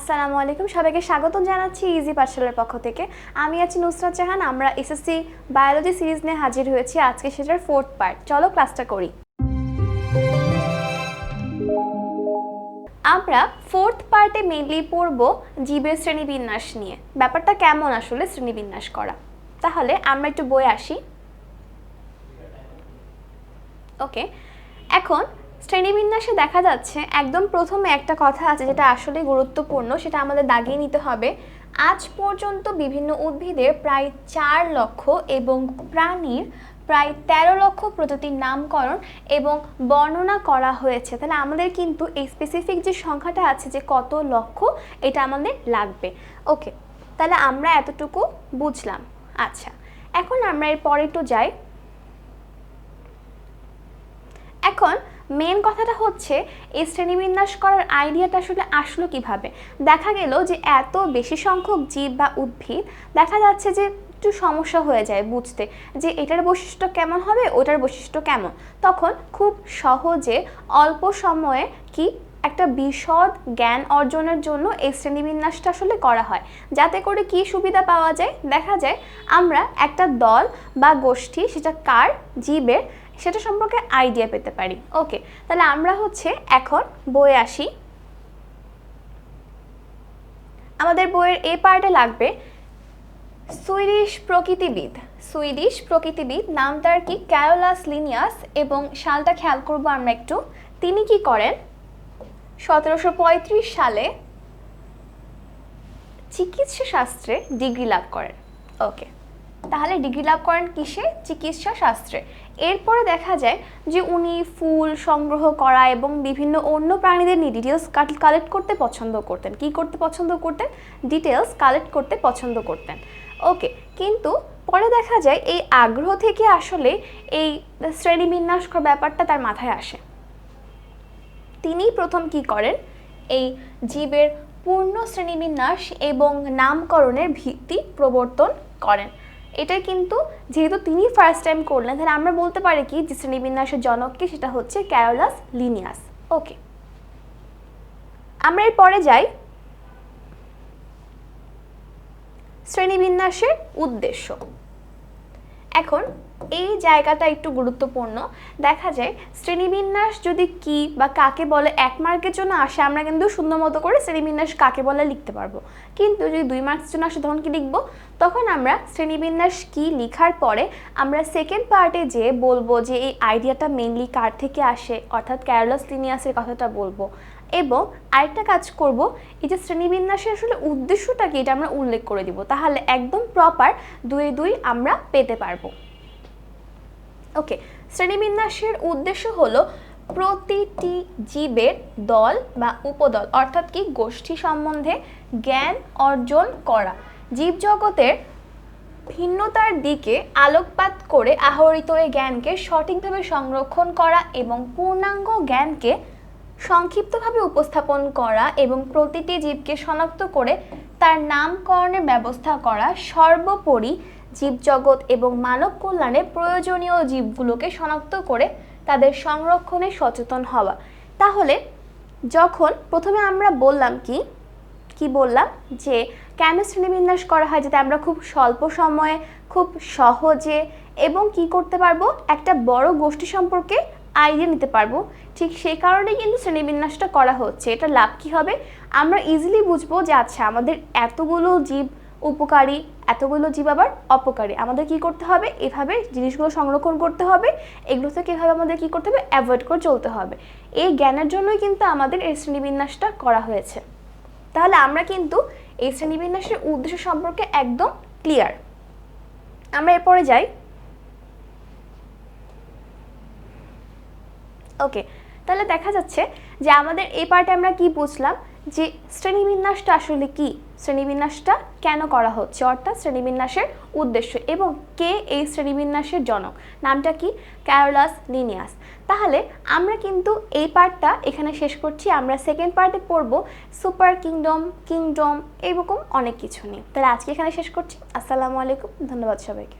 আসসালামু আলাইকুম, সবাইকে স্বাগত জানাচ্ছি ইজি পাঠশালার পক্ষ থেকে। আমি আছি নুসরাত জাহান। আমরা এসএসসি বায়োলজি সিরিজ নিয়ে হাজির হয়েছি। আজকে সেটার 4th পার্ট। চলো ক্লাসটা করি। আমরা 4th পার্টে মেইনলি পড়ব জীবের শ্রেণীবিন্যাস নিয়ে। ব্যাপারটা কেমন আসলে শ্রেণীবিন্যাস করা। তাহলে আমরা একটু বই আসি। ওকে, এখন শ্রেণীবিন্যাসে দেখা যাচ্ছে একদম প্রথমে একটা কথা আছে যেটা আসলে গুরুত্বপূর্ণ, সেটা আমাদের দাগিয়ে নিতে হবে। আজ পর্যন্ত বিভিন্ন উদ্ভিদের প্রায় 4 লক্ষ এবং প্রাণীর প্রায় 13 লক্ষ প্রজাতির নামকরণ এবং বর্ণনা করা হয়েছে। তাহলে আমাদের কিন্তু এই স্পেসিফিক যে সংখ্যাটা আছে যে কত লক্ষ, এটা আমাদের লাগবে। ওকে, তাহলে আমরা এতটুকু বুঝলাম। আচ্ছা, এখন আমরা এর পরে একটু যাই। এখন মেন কথাটা হচ্ছে এই শ্রেণীবিন্যাস করার আইডিয়াটা আসলে আসলো কিভাবে। দেখা গেল যে এত বেশি সংখ্যক জীব বা উদ্ভিদ, দেখা যাচ্ছে যে একটু সমস্যা হয়ে যায় বুঝতে যে এটার বৈশিষ্ট্য কেমন হবে, ওটার বৈশিষ্ট্য কেমন। তখন খুব সহজে অল্প সময়ে কি একটা বিশদ জ্ঞান অর্জনের জন্য এই শ্রেণীবিন্যাসটা আসলে করা হয়, যাতে করে কি সুবিধা পাওয়া যায়। দেখা যায় আমরা একটা দল বা গোষ্ঠী, সেটা কার, জীবের, সেটা সম্পর্কে আইডিয়া পেতে পারি। ওকে, তাহলে আমরা এখন বইয়ে আসি। আমাদের বইয়ের এই পার্টে লাগবে সুইডিশ প্রকৃতিবিদ নাম তার কি, ক্যারোলাস লিনিয়াস, এবং সালটা খেয়াল করবো আমরা একটু। তিনি কি করেন, 1735 সালে চিকিৎসা শাস্ত্রে ডিগ্রি লাভ করেন। ওকে, তাহলে ডিগ্রি লাভ করেন কিসে, চিকিৎসা শাস্ত্রে। এরপরে দেখা যায় যে উনি ফুল সংগ্রহ করা এবং বিভিন্ন অন্য প্রাণীদের নিয়ে ডিটেলস কালেক্ট করতে পছন্দ করতেন। কি করতে পছন্দ করতেন? ডিটেলস কালেক্ট করতে পছন্দ করতেন। ওকে, কিন্তু পরে দেখা যায় এই আগ্রহ থেকে আসলে এই শ্রেণীবিন্যাস করার ব্যাপারটা তার মাথায় আসে। তিনি প্রথম কি করেন, এই জীবের পূর্ণ শ্রেণীবিন্যাস এবং নামকরণের ভিত্তি প্রবর্তন করেন। এটা কিন্তু যেহেতু তিনি ফার্স্ট টাইম করলেন, তাহলে আমরা বলতে পারি কি যে শ্রেণীবিন্যাসের জনক কি, সেটা হচ্ছে ক্যারোলাস লিনিয়াস। ওকে, আমরা এর পরে যাই শ্রেণীবিন্যাসের উদ্দেশ্য। এখন এই জায়গাটা একটু গুরুত্বপূর্ণ। দেখা যায় শ্রেণীবিন্যাস যদি কি বা কাকে বলে 1 মার্কের জন্য আসে, আমরা কিন্তু সুন্দর মতো করে শ্রেণীবিন্যাস কাকে বলে লিখতে পারবো। কিন্তু যদি 2 মার্কের জন্য আসে তখন কি লিখবো? তখন আমরা শ্রেণীবিন্যাস কি লিখার পরে আমরা সেকেন্ড পার্টে যে বলবো যে এই আইডিয়াটা মেইনলি কার থেকে আসে, অর্থাৎ ক্যারোলাস লিনিয়াসের কথাটা বলবো। এবং আরেকটা কাজ করব, এই যে শ্রেণীবিন্যাসের আসলে উদ্দেশ্যটা কি, এটা আমরা উল্লেখ করে দিব। তাহলে একদম প্রপার 2 আমরা পেতে পারবো। ওকে, শ্রেণীবিন্যাসের উদ্দেশ্য হলো প্রতিটি জীবের দল বা উপদল, অর্থাৎ কি গোষ্ঠী সম্বন্ধে জ্ঞান অর্জন করা, জীবজগতের ভিন্নতার দিকে আলোকপাত করে আহরিত এই জ্ঞানকে সঠিকভাবে সংরক্ষণ করা এবং পূর্ণাঙ্গ জ্ঞানকে সংক্ষিপ্তভাবে উপস্থাপন করা এবং প্রতিটি জীবকে শনাক্ত করে তার নামকরণের ব্যবস্থা করা, সর্বোপরি জীবজগৎ এবং মানব কল্যাণে প্রয়োজনীয় জীবগুলোকে শনাক্ত করে তাদের সংরক্ষণে সচেতন হওয়া। তাহলে যখন প্রথমে আমরা বললাম কি বললাম যে কেন শ্রেণীবিন্যাস করা হয়, যাতে আমরা খুব স্বল্প সময়ে খুব সহজে এবং কি করতে পারবো, একটা বড় গোষ্ঠী সম্পর্কে আইডিয়া নিতে পারবো। ঠিক সেই কারণেই কিন্তু শ্রেণীবিন্যাসটা করা হচ্ছে। এটা লাভ কি হবে, আমরা ইজিলি বুঝবো যে আচ্ছা আমাদের এতগুলো জীব উপকারী, এতগুলো জীব আবার অপকারী, আমাদের কি করতে হবে, এভাবে জিনিসগুলো সংরক্ষণ করতে হবে, এগুলো থেকে এভাবে আমাদের কি করতে হবে, অ্যাভয়েড করে চলতে হবে। এই জ্ঞানের জন্যই কিন্তু আমাদের এই শ্রেণীবিন্যাসটা করা হয়েছে। তাহলে আমরা কিন্তু এই শ্রেণীবিন্যাসের উদ্দেশ্য সম্পর্কে একদম ক্লিয়ার। আমরা এরপরে যাই। ওকে, তাহলে দেখা যাচ্ছে যে আমাদের এই পার্টে আমরা কি বুঝলাম যে শ্রেণীবিন্যাসটা আসলে কি, শ্রেণীবিন্যাসটা কেন করা হচ্ছে, অর্থাৎ শ্রেণীবিন্যাসের উদ্দেশ্য এবং কে এই শ্রেণীবিন্যাসের জনক, নামটা কি, ক্যারোলাস লিনিয়াস। তাহলে আমরা কিন্তু এই পার্টটা এখানে শেষ করছি। আমরা সেকেন্ড পার্টে পড়বো সুপার কিংডম, এরকম অনেক কিছু নিয়ে। তাহলে আজকে এখানে শেষ করছি। আসসালামু আলাইকুম, ধন্যবাদ সবাইকে।